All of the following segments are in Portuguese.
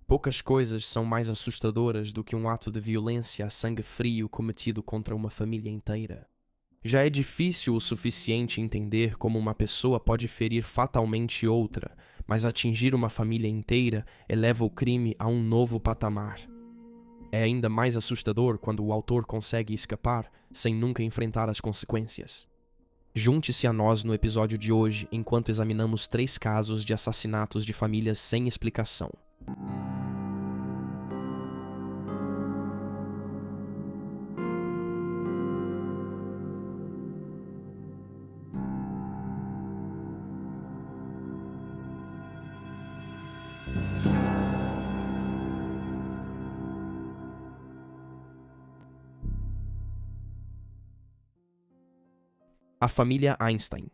Poucas coisas são mais assustadoras do que um ato de violência a sangue frio cometido contra uma família inteira. Já é difícil o suficiente entender como uma pessoa pode ferir fatalmente outra, mas atingir uma família inteira eleva o crime a um novo patamar. É ainda mais assustador quando o autor consegue escapar sem nunca enfrentar as consequências. Junte-se a nós no episódio de hoje enquanto examinamos 3 casos de assassinatos de famílias sem explicação. A família Einstein.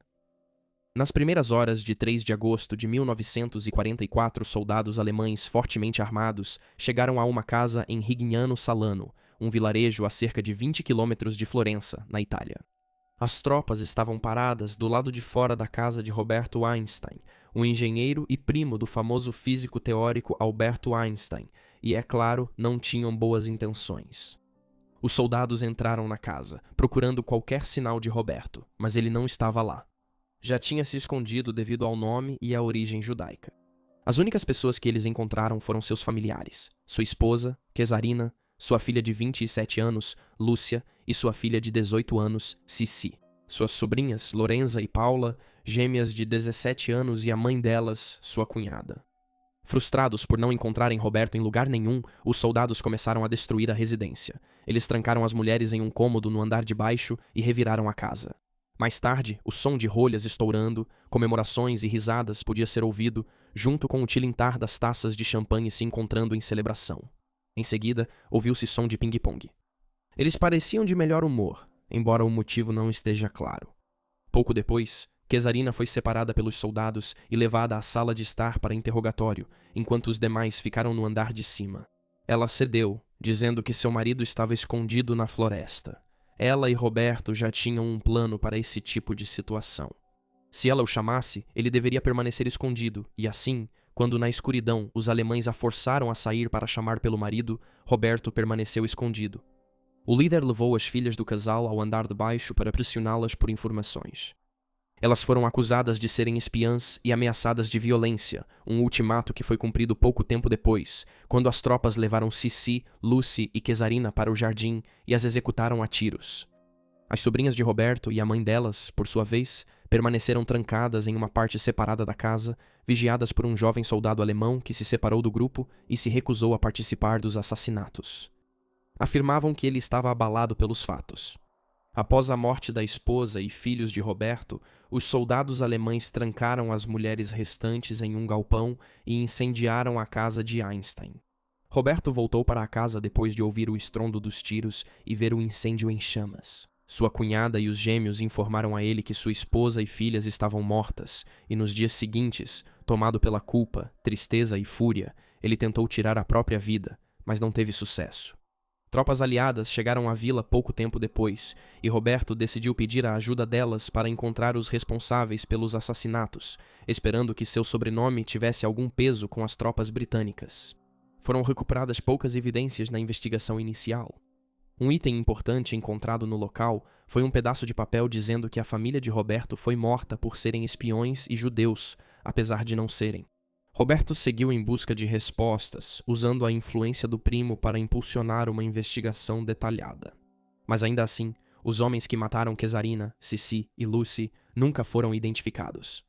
Nas primeiras horas de 3 de agosto de 1944, soldados alemães fortemente armados chegaram a uma casa em Rignano Salano, um vilarejo a cerca de 20 quilômetros de Florença, na Itália. As tropas estavam paradas do lado de fora da casa de Roberto Einstein, um engenheiro e primo do famoso físico teórico Alberto Einstein, e, é claro, não tinham boas intenções. Os soldados entraram na casa, procurando qualquer sinal de Roberto, mas ele não estava lá. Já tinha se escondido devido ao nome e à origem judaica. As únicas pessoas que eles encontraram foram seus familiares, sua esposa, Cesarina, sua filha de 27 anos, Lúcia, e sua filha de 18 anos, Sissi. Suas sobrinhas, Lorenza e Paula, gêmeas de 17 anos, e a mãe delas, sua cunhada. Frustrados por não encontrarem Roberto em lugar nenhum, os soldados começaram a destruir a residência. Eles trancaram as mulheres em um cômodo no andar de baixo e reviraram a casa. Mais tarde, o som de rolhas estourando, comemorações e risadas podia ser ouvido, junto com o tilintar das taças de champanhe se encontrando em celebração. Em seguida, ouviu-se som de ping-pong. Eles pareciam de melhor humor, embora o motivo não esteja claro. Pouco depois, Cesarina foi separada pelos soldados e levada à sala de estar para interrogatório, enquanto os demais ficaram no andar de cima. Ela cedeu, dizendo que seu marido estava escondido na floresta. Ela e Roberto já tinham um plano para esse tipo de situação. Se ela o chamasse, ele deveria permanecer escondido, e assim, quando na escuridão os alemães a forçaram a sair para chamar pelo marido, Roberto permaneceu escondido. O líder levou as filhas do casal ao andar de baixo para pressioná-las por informações. Elas foram acusadas de serem espiãs e ameaçadas de violência, um ultimato que foi cumprido pouco tempo depois, quando as tropas levaram Sissi, Lucy e Cesarina para o jardim e as executaram a tiros. As sobrinhas de Roberto e a mãe delas, por sua vez, permaneceram trancadas em uma parte separada da casa, vigiadas por um jovem soldado alemão que se separou do grupo e se recusou a participar dos assassinatos. Afirmavam que ele estava abalado pelos fatos. Após a morte da esposa e filhos de Roberto, os soldados alemães trancaram as mulheres restantes em um galpão e incendiaram a casa de Einstein. Roberto voltou para a casa depois de ouvir o estrondo dos tiros e ver o incêndio em chamas. Sua cunhada e os gêmeos informaram a ele que sua esposa e filhas estavam mortas, e nos dias seguintes, tomado pela culpa, tristeza e fúria, ele tentou tirar a própria vida, mas não teve sucesso. Tropas aliadas chegaram à vila pouco tempo depois, e Roberto decidiu pedir a ajuda delas para encontrar os responsáveis pelos assassinatos, esperando que seu sobrenome tivesse algum peso com as tropas britânicas. Foram recuperadas poucas evidências na investigação inicial. Um item importante encontrado no local foi um pedaço de papel dizendo que a família de Roberto foi morta por serem espiões e judeus, apesar de não serem. Roberto seguiu em busca de respostas, usando a influência do primo para impulsionar uma investigação detalhada. Mas ainda assim, os homens que mataram Cesarina, Sissi e Lucy nunca foram identificados.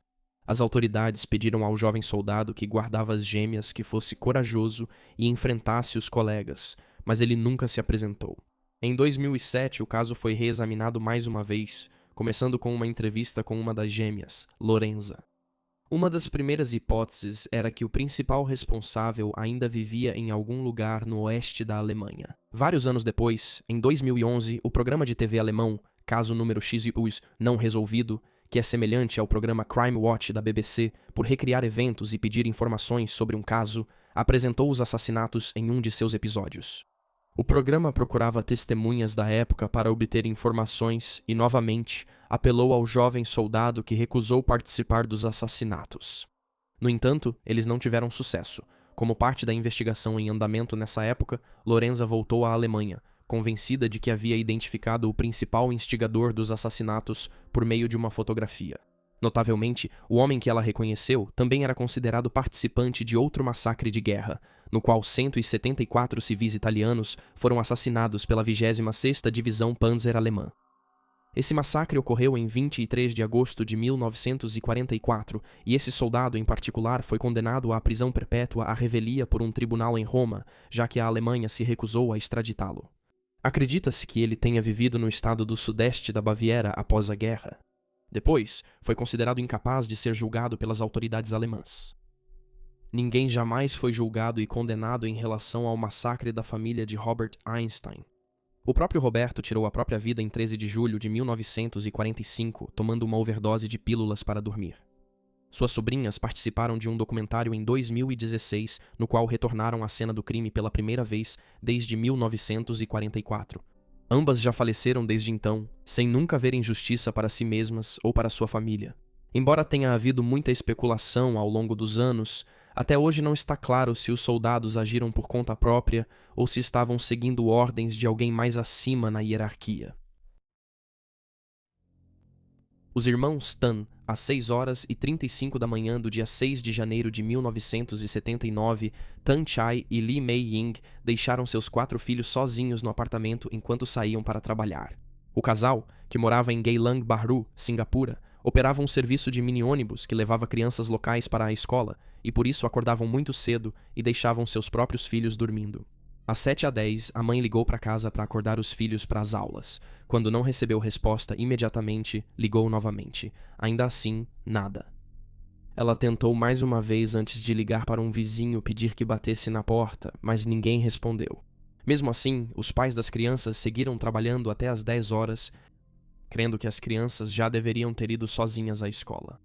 As autoridades pediram ao jovem soldado que guardava as gêmeas que fosse corajoso e enfrentasse os colegas, mas ele nunca se apresentou. Em 2007, o caso foi reexaminado mais uma vez, começando com uma entrevista com uma das gêmeas, Lorenza. Uma das primeiras hipóteses era que o principal responsável ainda vivia em algum lugar no oeste da Alemanha. Vários anos depois, em 2011, o programa de TV alemão, Caso Número XY Não Resolvido, que é semelhante ao programa Crime Watch da BBC, por recriar eventos e pedir informações sobre um caso, apresentou os assassinatos em um de seus episódios. O programa procurava testemunhas da época para obter informações e, novamente, apelou ao jovem soldado que recusou participar dos assassinatos. No entanto, eles não tiveram sucesso, Como parte da investigação em andamento nessa época, Lorenza voltou à Alemanha, convencida de que havia identificado o principal instigador dos assassinatos por meio de uma fotografia. Notavelmente, o homem que ela reconheceu também era considerado participante de outro massacre de guerra, no qual 174 civis italianos foram assassinados pela 26ª Divisão Panzer Alemã. Esse massacre ocorreu em 23 de agosto de 1944, e esse soldado em particular foi condenado à prisão perpétua à revelia por um tribunal em Roma, já que a Alemanha se recusou a extraditá-lo. Acredita-se que ele tenha vivido no estado do sudeste da Baviera após a guerra. Depois, foi considerado incapaz de ser julgado pelas autoridades alemãs. Ninguém jamais foi julgado e condenado em relação ao massacre da família de Robert Einstein. O próprio Roberto tirou a própria vida em 13 de julho de 1945, tomando uma overdose de pílulas para dormir. Suas sobrinhas participaram de um documentário em 2016, no qual retornaram à cena do crime pela primeira vez desde 1944. Ambas já faleceram desde então, sem nunca verem justiça para si mesmas ou para sua família. Embora tenha havido muita especulação ao longo dos anos, até hoje não está claro se os soldados agiram por conta própria ou se estavam seguindo ordens de alguém mais acima na hierarquia. Os irmãos Tan, às 6h35 da manhã do dia 6 de janeiro de 1979, Tan Chai e Lee Mei-ying deixaram seus 4 filhos sozinhos no apartamento enquanto saíam para trabalhar. O casal, que morava em Geylang Bahru, Singapura, operava um serviço de mini-ônibus que levava crianças locais para a escola, e por isso acordavam muito cedo e deixavam seus próprios filhos dormindo. Às 7h10, a mãe ligou para casa para acordar os filhos para as aulas. Quando não recebeu resposta imediatamente, ligou novamente. Ainda assim, nada. Ela tentou mais uma vez antes de ligar para um vizinho pedir que batesse na porta, mas ninguém respondeu. Mesmo assim, os pais das crianças seguiram trabalhando até às 10h, crendo que as crianças já deveriam ter ido sozinhas à escola.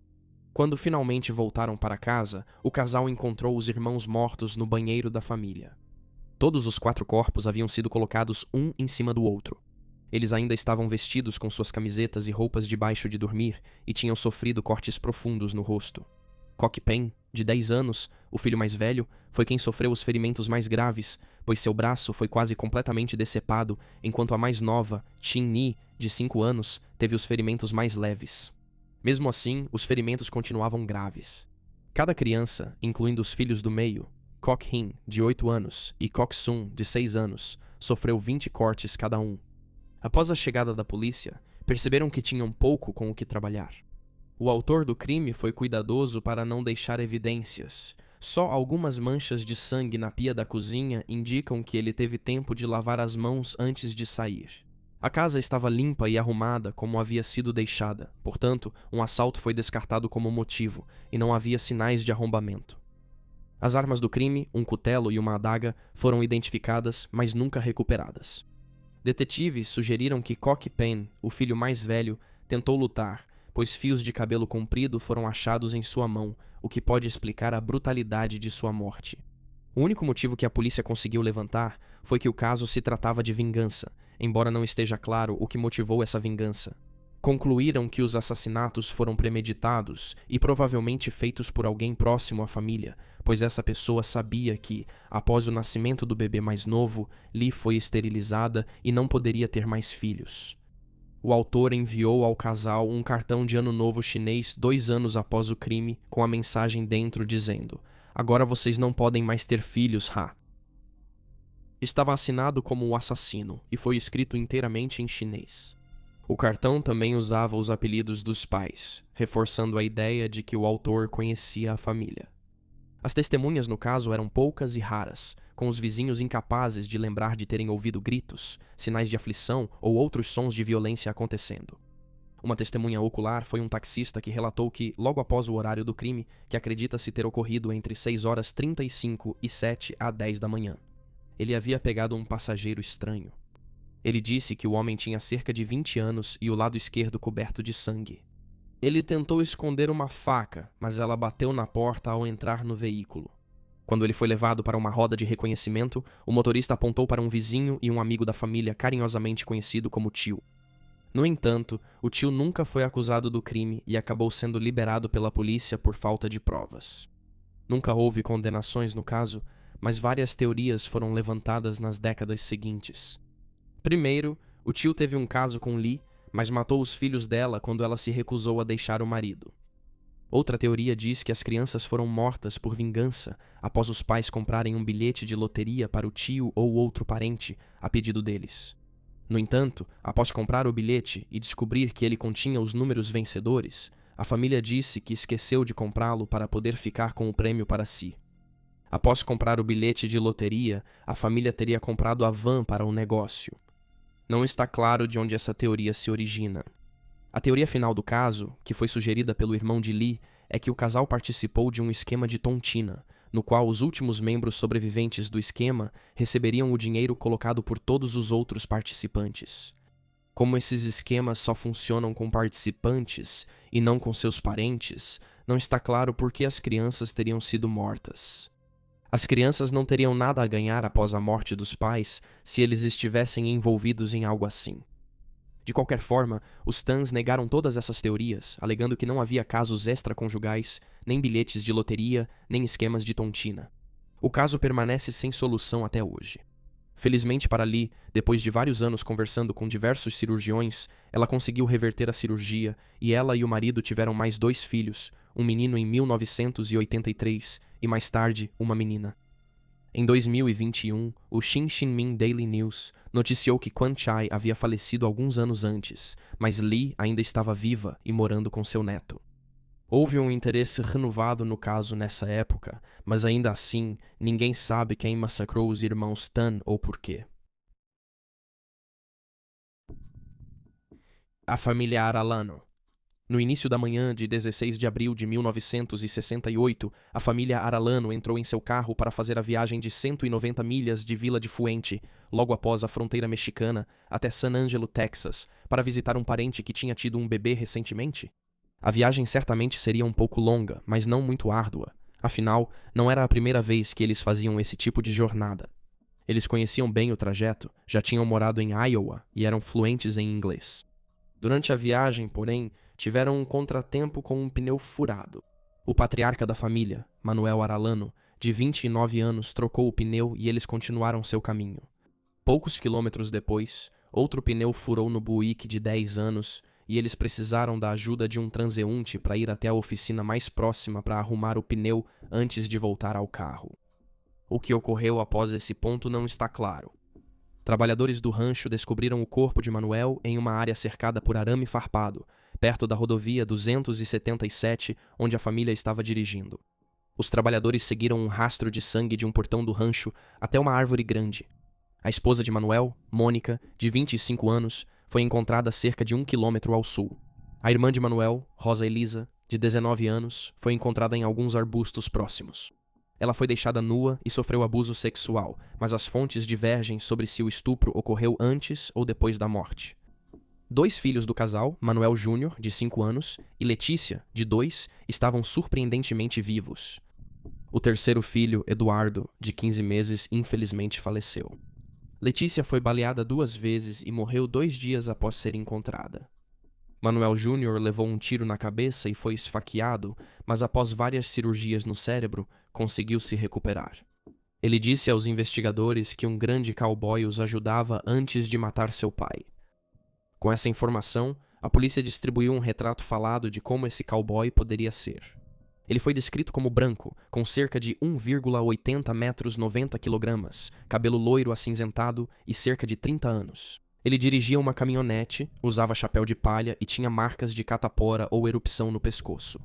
Quando finalmente voltaram para casa, o casal encontrou os irmãos mortos no banheiro da família. Todos os 4 corpos haviam sido colocados um em cima do outro. Eles ainda estavam vestidos com suas camisetas e roupas debaixo de dormir e tinham sofrido cortes profundos no rosto. Kok Pen, de 10 anos, o filho mais velho, foi quem sofreu os ferimentos mais graves, pois seu braço foi quase completamente decepado, enquanto a mais nova, Chin Ni, de 5 anos, teve os ferimentos mais leves. Mesmo assim, os ferimentos continuavam graves. Cada criança, incluindo os filhos do meio, Kok Hin, de 8 anos, e Kok Sun, de 6 anos, sofreu 20 cortes cada um. Após a chegada da polícia, perceberam que tinham pouco com o que trabalhar. O autor do crime foi cuidadoso para não deixar evidências. Só algumas manchas de sangue na pia da cozinha indicam que ele teve tempo de lavar as mãos antes de sair. A casa estava limpa e arrumada como havia sido deixada, portanto, um assalto foi descartado como motivo, e não havia sinais de arrombamento. As armas do crime, um cutelo e uma adaga, foram identificadas, mas nunca recuperadas. Detetives sugeriram que Kok Pen, o filho mais velho, tentou lutar, pois fios de cabelo comprido foram achados em sua mão, o que pode explicar a brutalidade de sua morte. O único motivo que a polícia conseguiu levantar foi que o caso se tratava de vingança, embora não esteja claro o que motivou essa vingança. Concluíram que os assassinatos foram premeditados e provavelmente feitos por alguém próximo à família, pois essa pessoa sabia que, após o nascimento do bebê mais novo, Lee foi esterilizada e não poderia ter mais filhos. O autor enviou ao casal um cartão de Ano Novo chinês 2 anos após o crime, com a mensagem dentro dizendo: "Agora vocês não podem mais ter filhos, Ha." Estava assinado como o assassino e foi escrito inteiramente em chinês. O cartão também usava os apelidos dos pais, reforçando a ideia de que o autor conhecia a família. As testemunhas no caso eram poucas e raras, com os vizinhos incapazes de lembrar de terem ouvido gritos, sinais de aflição ou outros sons de violência acontecendo. Uma testemunha ocular foi um taxista que relatou que, logo após o horário do crime, que acredita-se ter ocorrido entre 6h35 e 7h10 da manhã, ele havia pegado um passageiro estranho. Ele disse que o homem tinha cerca de 20 anos e o lado esquerdo coberto de sangue. Ele tentou esconder uma faca, mas ela bateu na porta ao entrar no veículo. Quando ele foi levado para uma roda de reconhecimento, o motorista apontou para um vizinho e um amigo da família carinhosamente conhecido como tio. No entanto, o tio nunca foi acusado do crime e acabou sendo liberado pela polícia por falta de provas. Nunca houve condenações no caso, mas várias teorias foram levantadas nas décadas seguintes. Primeiro, o tio teve um caso com Lee, mas matou os filhos dela quando ela se recusou a deixar o marido. Outra teoria diz que as crianças foram mortas por vingança após os pais comprarem um bilhete de loteria para o tio ou outro parente a pedido deles. No entanto, após comprar o bilhete e descobrir que ele continha os números vencedores, a família disse que esqueceu de comprá-lo para poder ficar com o prêmio para si. Após comprar o bilhete de loteria, a família teria comprado a van para o negócio. Não está claro de onde essa teoria se origina. A teoria final do caso, que foi sugerida pelo irmão de Lee, é que o casal participou de um esquema de tontina, no qual os últimos membros sobreviventes do esquema receberiam o dinheiro colocado por todos os outros participantes. Como esses esquemas só funcionam com participantes e não com seus parentes, não está claro por que as crianças teriam sido mortas. As crianças não teriam nada a ganhar após a morte dos pais se eles estivessem envolvidos em algo assim. De qualquer forma, os Tans negaram todas essas teorias, alegando que não havia casos extraconjugais, nem bilhetes de loteria, nem esquemas de tontina. O caso permanece sem solução até hoje. Felizmente para Lee, depois de vários anos conversando com diversos cirurgiões, ela conseguiu reverter a cirurgia e ela e o marido tiveram mais 2 filhos, um menino em 1983 e mais tarde uma menina. Em 2021, o Shin Shin-min Daily News noticiou que Quan Chai havia falecido alguns anos antes, mas Lee ainda estava viva e morando com seu neto. Houve um interesse renovado no caso nessa época, mas ainda assim, ninguém sabe quem massacrou os irmãos Tan ou por quê. A família Aralano. No início da manhã de 16 de abril de 1968, a família Aralano entrou em seu carro para fazer a viagem de 190 milhas de Vila de Fuente, logo após a fronteira mexicana, até San Angelo, Texas, para visitar um parente que tinha tido um bebê recentemente. A viagem certamente seria um pouco longa, mas não muito árdua. Afinal, não era a primeira vez que eles faziam esse tipo de jornada. Eles conheciam bem o trajeto, já tinham morado em Iowa e eram fluentes em inglês. Durante a viagem, porém, tiveram um contratempo com um pneu furado. O patriarca da família, Manuel Aralano, de 29 anos, trocou o pneu e eles continuaram seu caminho. Poucos quilômetros depois, outro pneu furou no Buick de 10 anos e eles precisaram da ajuda de um transeunte para ir até a oficina mais próxima para arrumar o pneu antes de voltar ao carro. O que ocorreu após esse ponto não está claro. Trabalhadores do rancho descobriram o corpo de Manuel em uma área cercada por arame farpado, perto da rodovia 277, onde a família estava dirigindo. Os trabalhadores seguiram um rastro de sangue de um portão do rancho até uma árvore grande. A esposa de Manuel, Mônica, de 25 anos, foi encontrada a cerca de 1 quilômetro ao sul. A irmã de Manuel, Rosa Elisa, de 19 anos, foi encontrada em alguns arbustos próximos. Ela foi deixada nua e sofreu abuso sexual, mas as fontes divergem sobre se o estupro ocorreu antes ou depois da morte. 2 filhos do casal, Manuel Júnior, de 5 anos, e Letícia, de 2, estavam surpreendentemente vivos. O terceiro filho, Eduardo, de 15 meses, infelizmente faleceu. Letícia foi baleada 2 vezes e morreu 2 dias após ser encontrada. Manuel Júnior levou um tiro na cabeça e foi esfaqueado, mas após várias cirurgias no cérebro, conseguiu se recuperar. Ele disse aos investigadores que um grande cowboy os ajudava antes de matar seu pai. Com essa informação, a polícia distribuiu um retrato falado de como esse cowboy poderia ser. Ele foi descrito como branco, com cerca de 1,80 metros 90 quilogramas, cabelo loiro acinzentado e cerca de 30 anos. Ele dirigia uma caminhonete, usava chapéu de palha e tinha marcas de catapora ou erupção no pescoço.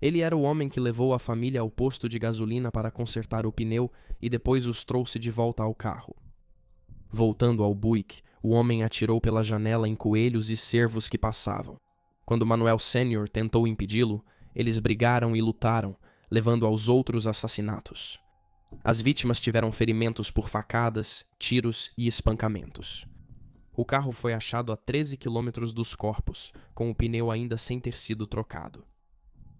Ele era o homem que levou a família ao posto de gasolina para consertar o pneu e depois os trouxe de volta ao carro. Voltando ao Buick, o homem atirou pela janela em coelhos e cervos que passavam. Quando Manuel Sênior tentou impedi-lo, eles brigaram e lutaram, levando aos outros assassinatos. As vítimas tiveram ferimentos por facadas, tiros e espancamentos. O carro foi achado a 13 quilômetros dos corpos, com o pneu ainda sem ter sido trocado.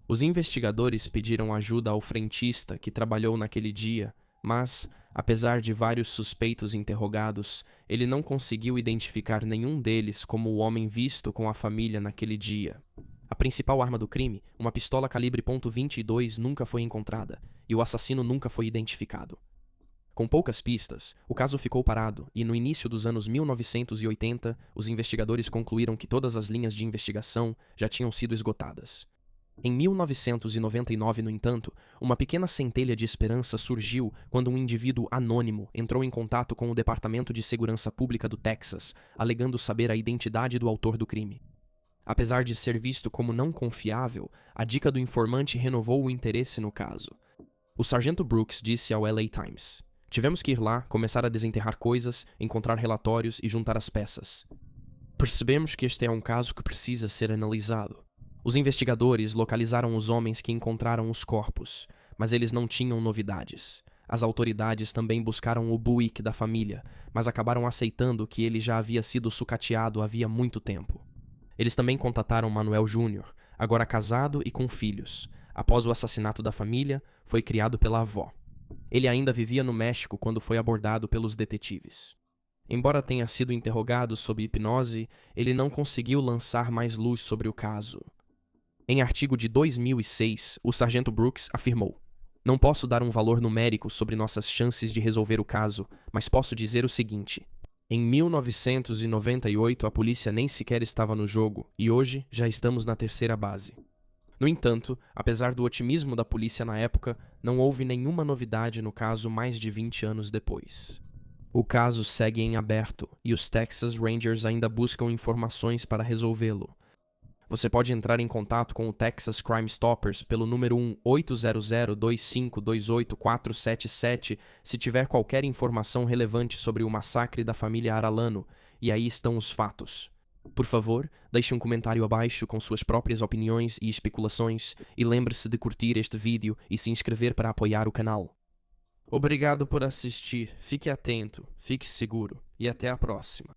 Os investigadores pediram ajuda ao frentista que trabalhou naquele dia, mas, apesar de vários suspeitos interrogados, ele não conseguiu identificar nenhum deles como o homem visto com a família naquele dia. A principal arma do crime, uma pistola calibre .22, nunca foi encontrada, e o assassino nunca foi identificado. Com poucas pistas, o caso ficou parado e, no início dos anos 1980, os investigadores concluíram que todas as linhas de investigação já tinham sido esgotadas. Em 1999, no entanto, uma pequena centelha de esperança surgiu quando um indivíduo anônimo entrou em contato com o Departamento de Segurança Pública do Texas, alegando saber a identidade do autor do crime. Apesar de ser visto como não confiável, a dica do informante renovou o interesse no caso. O sargento Brooks disse ao LA Times: "Tivemos que ir lá, começar a desenterrar coisas, encontrar relatórios e juntar as peças. Percebemos que este é um caso que precisa ser analisado. Os investigadores localizaram os homens que encontraram os corpos, mas eles não tinham novidades. As autoridades também buscaram o Buick da família, mas acabaram aceitando que ele já havia sido sucateado havia muito tempo. Eles também contataram Manuel Jr., agora casado e com filhos. Após o assassinato da família, foi criado pela avó. Ele ainda vivia no México quando foi abordado pelos detetives. Embora tenha sido interrogado sob hipnose, ele não conseguiu lançar mais luz sobre o caso." Em artigo de 2006, o sargento Brooks afirmou: "Não posso dar um valor numérico sobre nossas chances de resolver o caso, mas posso dizer o seguinte. Em 1998, a polícia nem sequer estava no jogo, e hoje já estamos na terceira base." No entanto, apesar do otimismo da polícia na época, não houve nenhuma novidade no caso mais de 20 anos depois. O caso segue em aberto, e os Texas Rangers ainda buscam informações para resolvê-lo. Você pode entrar em contato com o Texas Crime Stoppers pelo número 1-800-2528-477 se tiver qualquer informação relevante sobre o massacre da família Arellano, e aí estão os fatos. Por favor, deixe um comentário abaixo com suas próprias opiniões e especulações, e lembre-se de curtir este vídeo e se inscrever para apoiar o canal. Obrigado por assistir, fique atento, fique seguro, e até a próxima.